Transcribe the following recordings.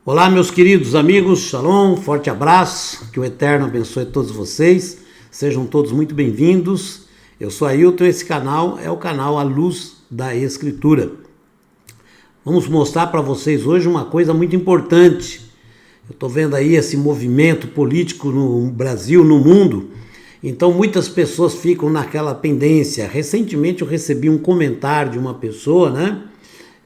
Olá, meus queridos amigos, shalom, forte abraço, que o Eterno abençoe todos vocês, sejam todos muito bem-vindos. Eu sou Ailton, esse canal é o canal A Luz da Escritura. Vamos mostrar para vocês hoje uma coisa muito importante. Eu estou vendo aí esse movimento político no Brasil, no mundo, então muitas pessoas ficam naquela pendência. Recentemente eu recebi um comentário de uma pessoa,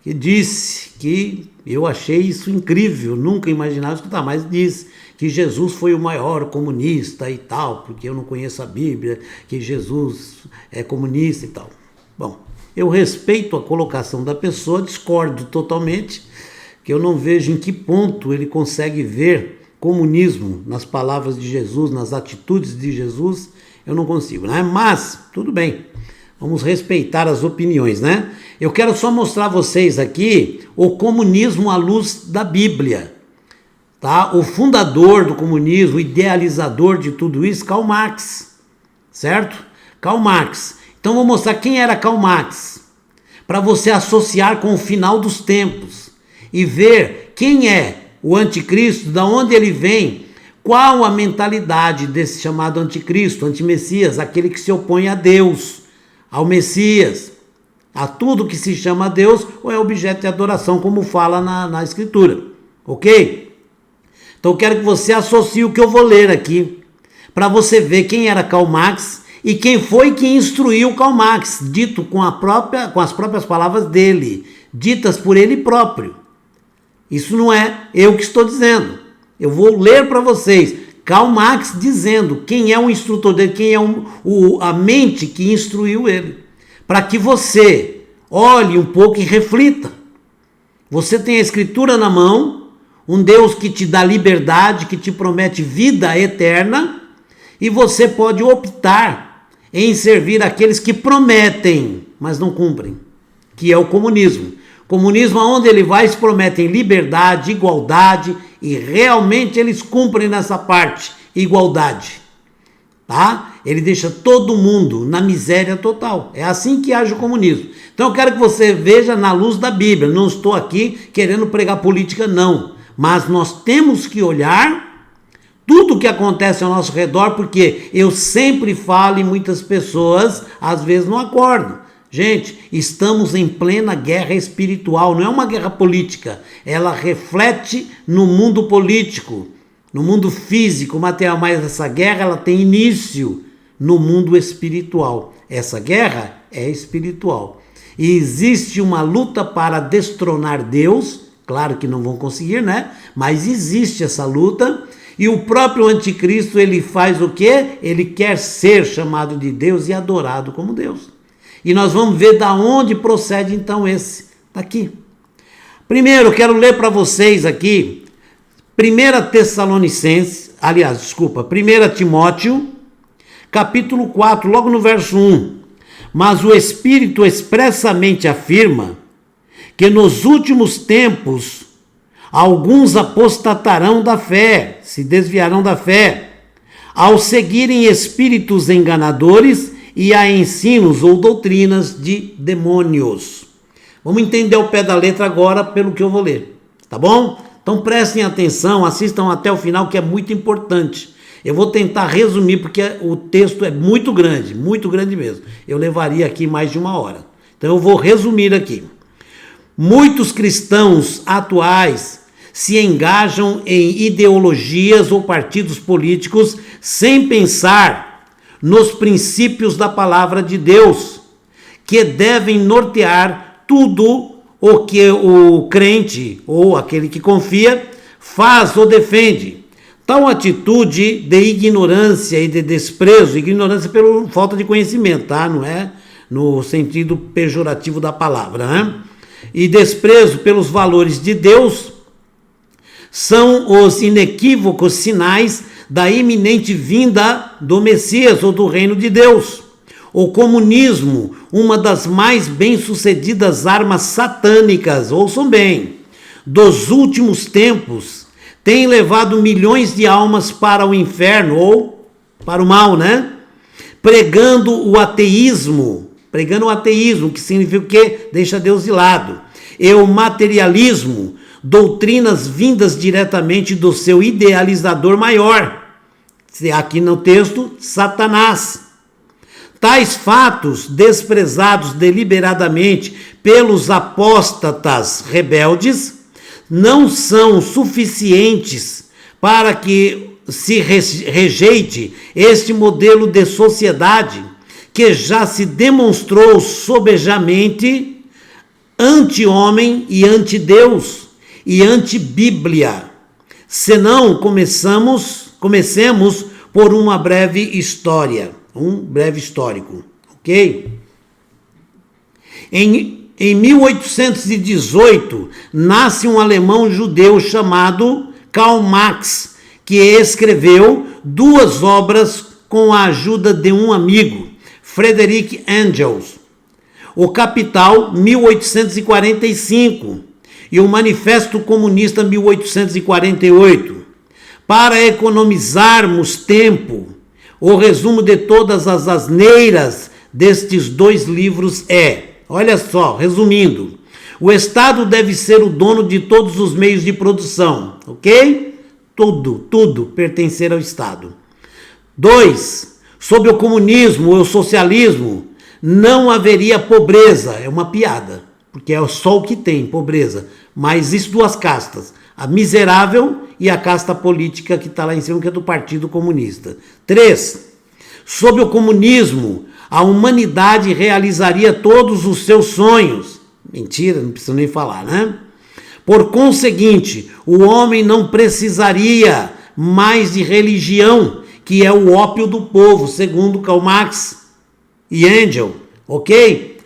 que disse que eu achei isso incrível, nunca imaginava escutar, mas disse que Jesus foi o maior comunista e tal, porque eu não conheço a Bíblia, que Jesus é comunista e tal. Bom, eu respeito a colocação da pessoa, discordo totalmente, que eu não vejo em que ponto ele consegue ver comunismo nas palavras de Jesus, nas atitudes de Jesus, eu não consigo, Mas, tudo bem. Vamos respeitar as opiniões, Eu quero só mostrar a vocês aqui o comunismo à luz da Bíblia, tá? O fundador do comunismo, o idealizador de tudo isso, Karl Marx, certo? Karl Marx. Então vou mostrar quem era Karl Marx, para você associar com o final dos tempos e ver quem é o anticristo, da onde ele vem, qual a mentalidade desse chamado anticristo, antimessias, aquele que se opõe a Deus, ao Messias, a tudo que se chama Deus ou é objeto de adoração, como fala na Escritura, ok? Então eu quero que você associe o que eu vou ler aqui, para você ver quem era Karl Marx e quem foi que instruiu Karl Marx, dito com as próprias palavras dele, ditas por ele próprio. Isso não é eu que estou dizendo, eu vou ler para vocês. Karl Marx dizendo quem é o instrutor dele, quem é a mente que instruiu ele, para que você olhe um pouco e reflita. Você tem a Escritura na mão, um Deus que te dá liberdade, que te promete vida eterna, e você pode optar em servir aqueles que prometem, mas não cumprem, que é o comunismo. Comunismo, onde ele vai, eles prometem liberdade, igualdade, e realmente eles cumprem nessa parte, igualdade, tá? Ele deixa todo mundo na miséria total, é assim que age o comunismo. Então eu quero que você veja na luz da Bíblia, não estou aqui querendo pregar política não, mas nós temos que olhar tudo o que acontece ao nosso redor, porque eu sempre falo e muitas pessoas às vezes não acordam. Gente, estamos em plena guerra espiritual, não é uma guerra política, ela reflete no mundo político, no mundo físico, material, mas essa guerra ela tem início no mundo espiritual. Essa guerra é espiritual. E existe uma luta para destronar Deus, claro que não vão conseguir, Mas existe essa luta, e o próprio anticristo, ele faz o quê? Ele quer ser chamado de Deus e adorado como Deus. E nós vamos ver da onde procede então esse daqui. Primeiro, eu quero ler para vocês aqui 1 Timóteo, capítulo 4, logo no verso 1. Mas o Espírito expressamente afirma que nos últimos tempos alguns apostatarão da fé, se desviarão da fé, ao seguirem espíritos enganadores e a ensinos ou doutrinas de demônios. Vamos entender o pé da letra agora pelo que eu vou ler, tá bom? Então prestem atenção, assistam até o final, que é muito importante. Eu vou tentar resumir, porque o texto é muito grande mesmo. Eu levaria aqui mais de 1 hora. Então eu vou resumir aqui. Muitos cristãos atuais se engajam em ideologias ou partidos políticos sem pensar nos princípios da palavra de Deus, que devem nortear tudo o que o crente, ou aquele que confia, faz ou defende. Tal atitude de ignorância e de desprezo, ignorância pela falta de conhecimento, tá? Não é no sentido pejorativo da palavra, E desprezo pelos valores de Deus, são os inequívocos sinais da iminente vinda do Messias ou do reino de Deus. O comunismo, uma das mais bem-sucedidas armas satânicas, ouçam bem, dos últimos tempos, tem levado milhões de almas para o inferno ou para o mal, Pregando o ateísmo, que significa o quê? Deixa Deus de lado. E o materialismo, doutrinas vindas diretamente do seu idealizador maior, aqui no texto, Satanás. Tais fatos, desprezados deliberadamente pelos apóstatas rebeldes, não são suficientes para que se rejeite este modelo de sociedade que já se demonstrou sobejamente anti-homem e anti-Deus e anti-Bíblia. Senão comecemos por uma breve história, um breve histórico, ok? Em 1818, nasce um alemão judeu chamado Karl Marx, que escreveu 2 obras com a ajuda de um amigo, Friedrich Engels. O Capital, 1845, e o Manifesto Comunista, 1848. Para economizarmos tempo, o resumo de todas as asneiras destes 2 livros é, olha só, resumindo, o Estado deve ser o dono de todos os meios de produção, ok? Tudo pertencer ao Estado. 2, sob o comunismo ou o socialismo, não haveria pobreza, é uma piada, porque é só o que tem, pobreza, mas existem 2 castas, a miserável e a casta política que está lá em cima, que é do Partido Comunista. 3, sob o comunismo, a humanidade realizaria todos os seus sonhos. Mentira, não preciso nem falar, né? Por conseguinte, o homem não precisaria mais de religião, que é o ópio do povo, segundo Karl Marx e Engels, ok?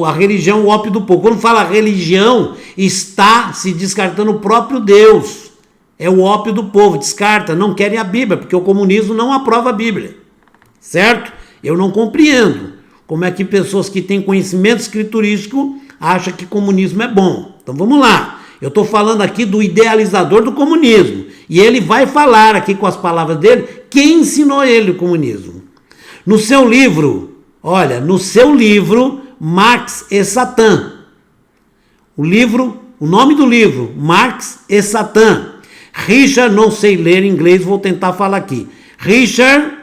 A religião, o ópio do povo. Quando fala religião, está se descartando o próprio Deus. É o ópio do povo, descarta, não querem a Bíblia, porque o comunismo não aprova a Bíblia, certo? Eu não compreendo como é que pessoas que têm conhecimento escriturístico acham que comunismo é bom. Então vamos lá. Eu estou falando aqui do idealizador do comunismo. E ele vai falar aqui com as palavras dele quem ensinou ele o comunismo. No seu livro, Marx e Satã. O nome do livro, Marx e Satã. Richard, não sei ler inglês, vou tentar falar aqui. Richard,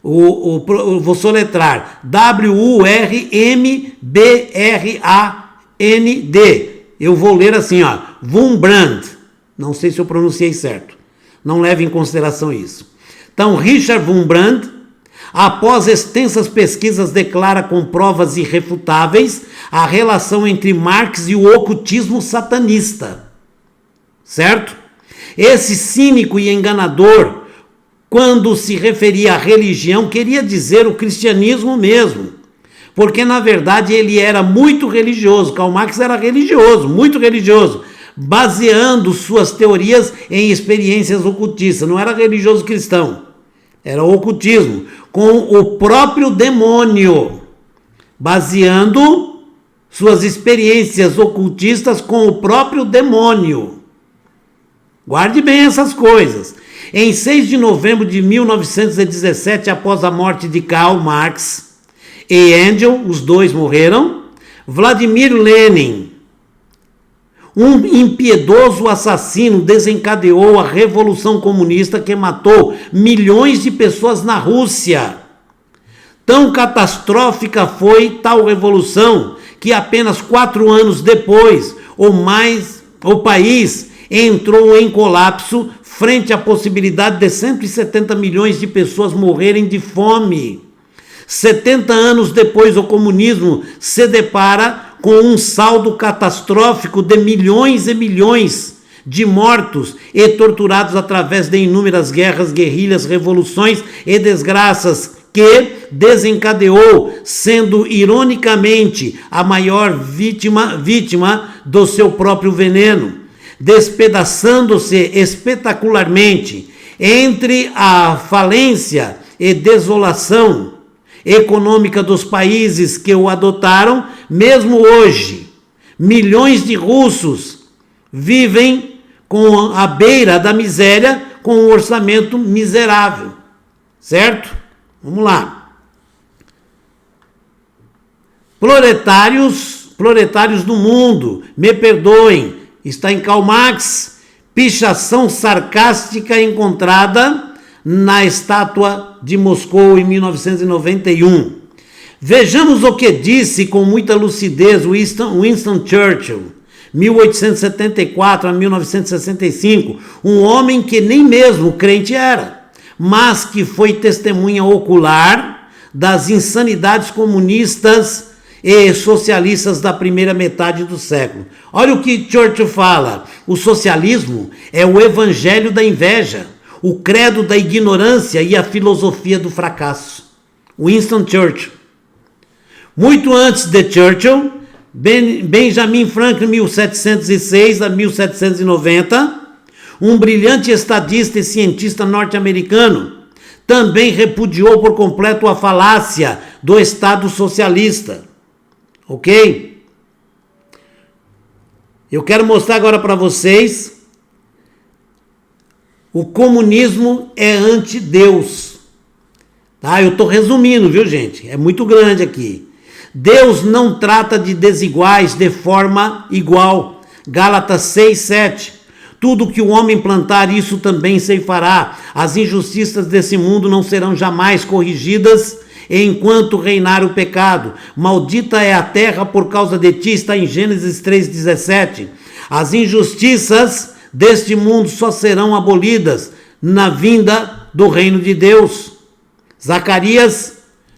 vou soletrar, W-U-R-M-B-R-A-N-D. Eu vou ler assim, ó, Wurmbrand. Não sei se eu pronunciei certo. Não leve em consideração isso. Então, Richard Wurmbrand, após extensas pesquisas, declara com provas irrefutáveis a relação entre Marx e o ocultismo satanista. Certo? Esse cínico e enganador, quando se referia à religião, queria dizer o cristianismo mesmo. Porque, na verdade, ele era muito religioso. Karl Marx era religioso, muito religioso, baseando suas teorias em experiências ocultistas. Não era religioso cristão, era ocultismo, com o próprio demônio, baseando suas experiências ocultistas com o próprio demônio. Guarde bem essas coisas. Em 6 de novembro de 1917, após a morte de Karl Marx e Engels, os 2 morreram, Vladimir Lenin, um impiedoso assassino, desencadeou a Revolução Comunista que matou milhões de pessoas na Rússia. Tão catastrófica foi tal revolução que apenas 4 anos depois, ou mais, o país entrou em colapso frente à possibilidade de 170 milhões de pessoas morrerem de fome. 70 anos depois, o comunismo se depara com um saldo catastrófico de milhões e milhões de mortos e torturados através de inúmeras guerras, guerrilhas, revoluções e desgraças que desencadeou, sendo ironicamente a maior vítima do seu próprio veneno, despedaçando-se espetacularmente entre a falência e desolação econômica dos países que o adotaram. Mesmo hoje, milhões de russos vivem à beira da miséria, com um orçamento miserável, certo? Vamos lá. Proletários do mundo, me perdoem, está em Karl Marx, pichação sarcástica encontrada na estátua de Moscou em 1991. Vejamos o que disse com muita lucidez Winston Churchill, 1874 a 1965, um homem que nem mesmo crente era, mas que foi testemunha ocular das insanidades comunistas e socialistas da primeira metade do século. Olha o que Churchill fala: o socialismo é o evangelho da inveja, o credo da ignorância e a filosofia do fracasso. Winston Churchill. Muito antes de Churchill, Benjamin Franklin, 1706 a 1790, um brilhante estadista e cientista norte-americano, também repudiou por completo a falácia do Estado socialista. Ok? Eu quero mostrar agora para vocês: o comunismo é anti-Deus. Tá? Eu estou resumindo, viu, gente? É muito grande aqui. Deus não trata de desiguais de forma igual. Gálatas 6, 7. Tudo que o homem plantar, isso também ceifará. As injustiças desse mundo não serão jamais corrigidas enquanto reinar o pecado. Maldita é a terra por causa de ti, está em Gênesis 3,17. As injustiças deste mundo só serão abolidas na vinda do reino de Deus. Zacarias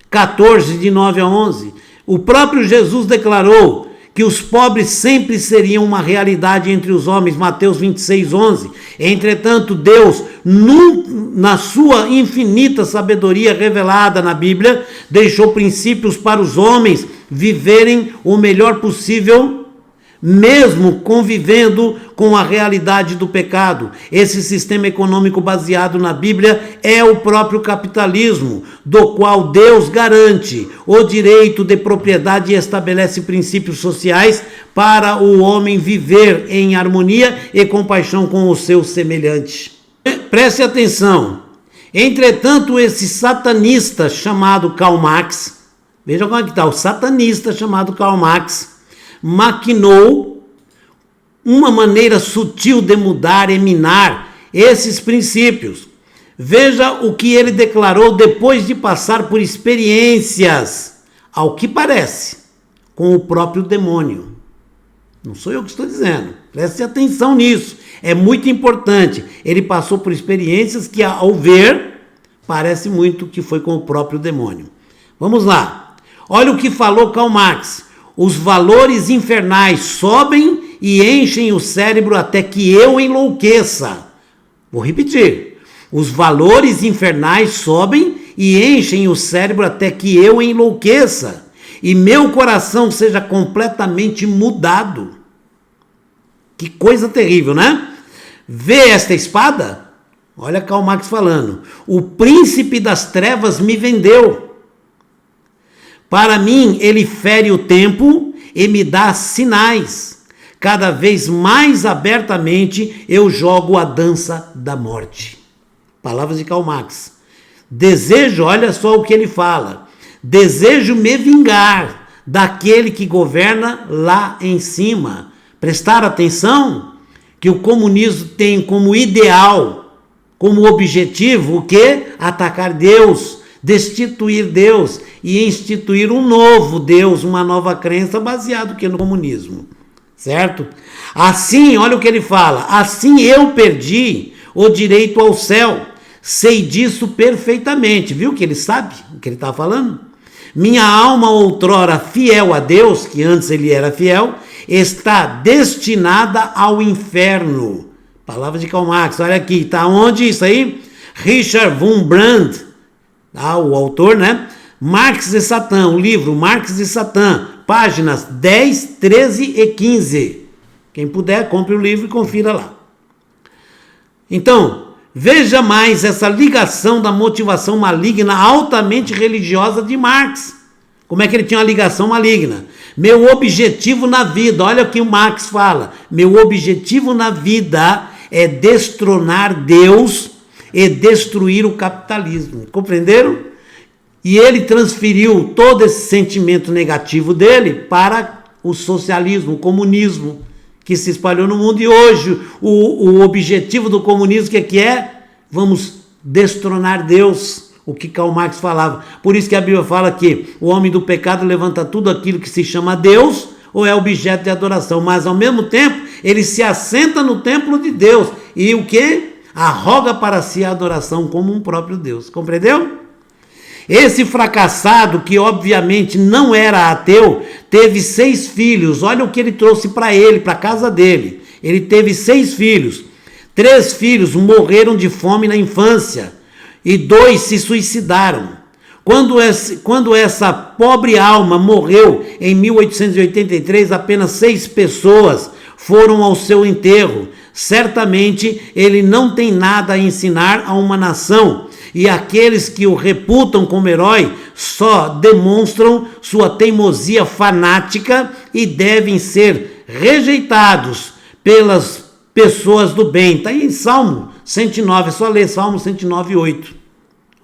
14, de 9 a 11. O próprio Jesus declarou que os pobres sempre seriam uma realidade entre os homens, Mateus 26, 11. Entretanto, Deus, na sua infinita sabedoria revelada na Bíblia, deixou princípios para os homens viverem o melhor possível, mesmo convivendo com a realidade do pecado. Esse sistema econômico baseado na Bíblia é o próprio capitalismo, do qual Deus garante o direito de propriedade e estabelece princípios sociais para o homem viver em harmonia e compaixão com o seu semelhante. Preste atenção. Entretanto, esse satanista chamado Karl Marx, veja como é que está, o satanista chamado Karl Marx, maquinou uma maneira sutil de mudar e minar esses princípios. Veja o que ele declarou depois de passar por experiências, ao que parece, com o próprio demônio. Não sou eu que estou dizendo, preste atenção nisso, é muito importante. Ele passou por experiências que, ao ver, parece muito que foi com o próprio demônio. Vamos lá, olha o que falou Karl Marx: os valores infernais sobem e enchem o cérebro até que eu enlouqueça. Vou repetir. Os valores infernais sobem e enchem o cérebro até que eu enlouqueça e meu coração seja completamente mudado. Que coisa terrível, né? Vê esta espada? Olha Karl Marx falando. O príncipe das trevas me vendeu. Para mim, ele fere o tempo e me dá sinais. Cada vez mais abertamente eu jogo a dança da morte. Palavras de Karl Marx. Desejo, olha só o que ele fala: desejo me vingar daquele que governa lá em cima. Prestar atenção que o comunismo tem como ideal, como objetivo, o quê? Atacar Deus, destituir Deus e instituir um novo Deus, uma nova crença baseado no comunismo, certo? Assim, olha o que ele fala: assim eu perdi o direito ao céu, sei disso perfeitamente. Viu que ele sabe o que ele está falando? Minha alma outrora fiel a Deus, que antes ele era fiel, está destinada ao inferno. Palavra de Karl Marx, olha aqui, está onde isso aí? Richard Wurmbrand, o autor, né? Marx e Satã, o livro Marx e Satã, páginas 10, 13 e 15. Quem puder, compre o livro e confira lá. Então, veja mais essa ligação da motivação maligna altamente religiosa de Marx. Como é que ele tinha uma ligação maligna? Meu objetivo na vida, olha o que o Marx fala: meu objetivo na vida é destronar Deus e destruir o capitalismo. Compreenderam? E ele transferiu todo esse sentimento negativo dele para o socialismo, o comunismo, que se espalhou no mundo, e hoje o objetivo do comunismo que é? Vamos destronar Deus, o que Karl Marx falava. Por isso que a Bíblia fala que o homem do pecado levanta tudo aquilo que se chama Deus ou é objeto de adoração, mas ao mesmo tempo ele se assenta no templo de Deus e o que? Arroga para si a adoração como um próprio Deus. Compreendeu? Esse fracassado, que obviamente não era ateu, teve 6 filhos. Olha o que ele trouxe para ele, para a casa dele. Ele teve 6 filhos. 3 filhos morreram de fome na infância e 2 se suicidaram. Quando essa pobre alma morreu em 1883, apenas 6 pessoas foram ao seu enterro. Certamente ele não tem nada a ensinar a uma nação, e aqueles que o reputam como herói só demonstram sua teimosia fanática e devem ser rejeitados pelas pessoas do bem. Está em Salmo 109, é só ler Salmo 109, 8.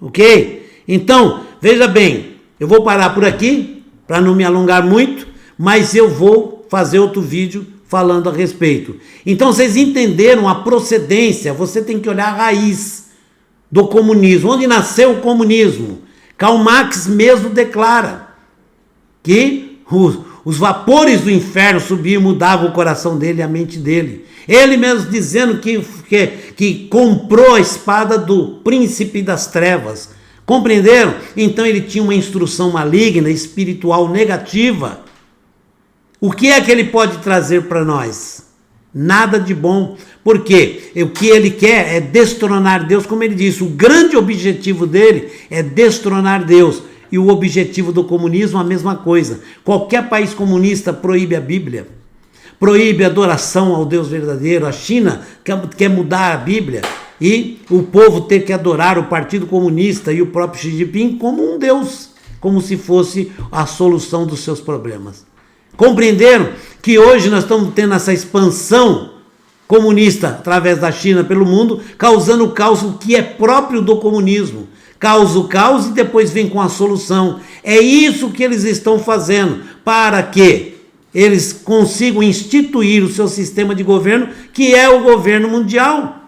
Ok? Então, veja bem, eu vou parar por aqui, para não me alongar muito, mas eu vou fazer outro vídeo falando a respeito. Então, vocês entenderam a procedência, você tem que olhar a raiz do comunismo. Onde nasceu o comunismo? Karl Marx mesmo declara que os vapores do inferno subiam e mudavam o coração dele e a mente dele. Ele mesmo dizendo que comprou a espada do príncipe das trevas. Compreenderam? Então ele tinha uma instrução maligna, espiritual negativa. O que é que ele pode trazer para nós? Nada de bom. Porque o que ele quer é destronar Deus, como ele disse. O grande objetivo dele é destronar Deus. E o objetivo do comunismo a mesma coisa. Qualquer país comunista proíbe a Bíblia, proíbe a adoração ao Deus verdadeiro. A China quer mudar a Bíblia e o povo ter que adorar o Partido Comunista e o próprio Xi Jinping como um Deus, como se fosse a solução dos seus problemas. Compreenderam que hoje nós estamos tendo essa expansão comunista através da China pelo mundo, causando o caos, o que é próprio do comunismo. Causa o caos e depois vem com a solução. É isso que eles estão fazendo, para que eles consigam instituir o seu sistema de governo, que é o governo mundial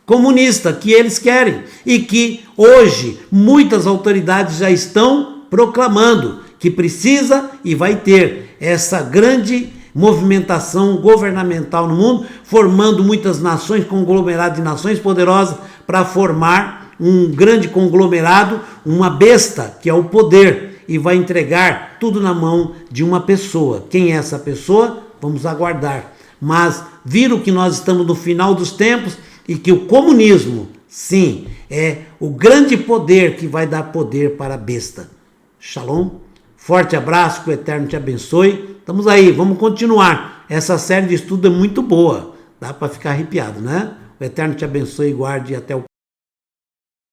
comunista, que eles querem. E que hoje muitas autoridades já estão proclamando que precisa e vai ter essa grande movimentação governamental no mundo, formando muitas nações, conglomerado de nações poderosas, para formar um grande conglomerado, uma besta, que é o poder, e vai entregar tudo na mão de uma pessoa. Quem é essa pessoa? Vamos aguardar. Mas viram que nós estamos no final dos tempos e que o comunismo, sim, é o grande poder que vai dar poder para a besta. Shalom, forte abraço, que o Eterno te abençoe. Estamos aí, vamos continuar. Essa série de estudo é muito boa, dá para ficar arrepiado, né? O Eterno te abençoe e guarde até o